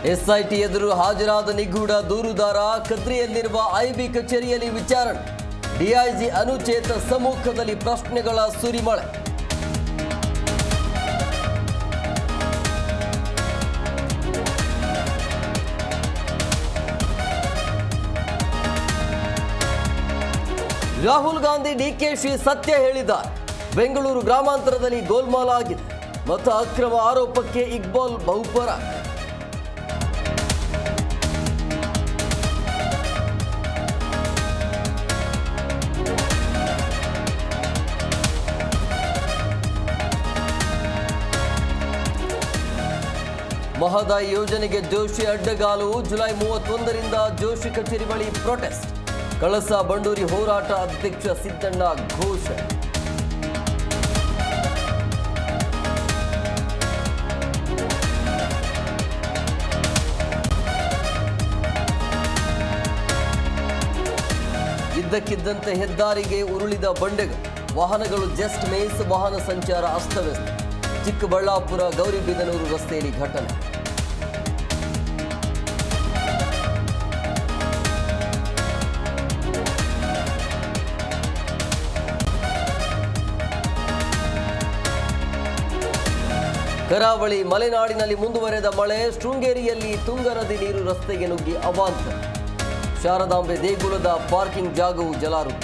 SIT ಎದುರು ಹಾಜರಾದ ನಿಗೂಢ ದೂರುದಾರ ಕದ್ರಿಯಲ್ಲಿರುವ ಐಬಿ ಕಚೇರಿಯಲ್ಲಿ ವಿಚಾರಣೆ. ಡಿಐಜಿ ಅನುಚೇತ ಸಮ್ಮುಖದಲ್ಲಿ ಪ್ರಶ್ನೆಗಳ ಸುರಿಮಳೆ. ರಾಹುಲ್ ಗಾಂಧಿ ಡಿಕೆಶಿ ಸತ್ಯ ಹೇಳಿದ್ದಾರೆ. ಬೆಂಗಳೂರು ಗ್ರಾಮಾಂತರದಲ್ಲಿ ಗೋಲ್ಮಾಲ್ ಆಗಿದೆ. ಮತ ಅಕ್ರಮ ಆರೋಪಕ್ಕೆ ಇಕ್ಬಾಲ್ ಬಹುಪರಾಕ್. ಮಹದಾಯಿ ಯೋಜನೆಗೆ ಜೋಶಿ ಅಡ್ಡಗಾಲು. ಜುಲೈ 31ರಿಂದ ಜೋಶಿ ಕಚೇರಿ ಬಳಿ ಪ್ರೊಟೆಸ್ಟ್. ಕಳಸಾ ಬಂಡೂರಿ ಹೋರಾಟ ಅಧ್ಯಕ್ಷ ಸಿದ್ದಣ್ಣ ಘೋಷಣೆ. ಇದ್ದಕ್ಕಿದ್ದಂತೆ ಹೆದ್ದಾರಿಗೆ ಉರುಳಿದ ಬಂಡೆಗಳು. ವಾಹನಗಳು ಜಸ್ಟ್ ಮಿಸ್. ವಾಹನ ಸಂಚಾರ ಅಸ್ತವ್ಯಸ್ತ. ಚಿಕ್ಕಬಳ್ಳಾಪುರ ಗೌರಿಬಿದನೂರು ರಸ್ತೆಯಲ್ಲಿ ಘಟನೆ. ಕರಾವಳಿ ಮಲೆನಾಡಿನಲ್ಲಿ ಮುಂದುವರೆದ ಮಳೆ. ಶೃಂಗೇರಿಯಲ್ಲಿ ತುಂಗಾ ನದಿ ನೀರು ರಸ್ತೆಗೆ ನುಗ್ಗಿ ಅವಾಂತರ. ಶಾರದಾಂಬೆ ದೇಗುಲದ ಪಾರ್ಕಿಂಗ್ ಜಾಗವು ಜಲಾವೃತ.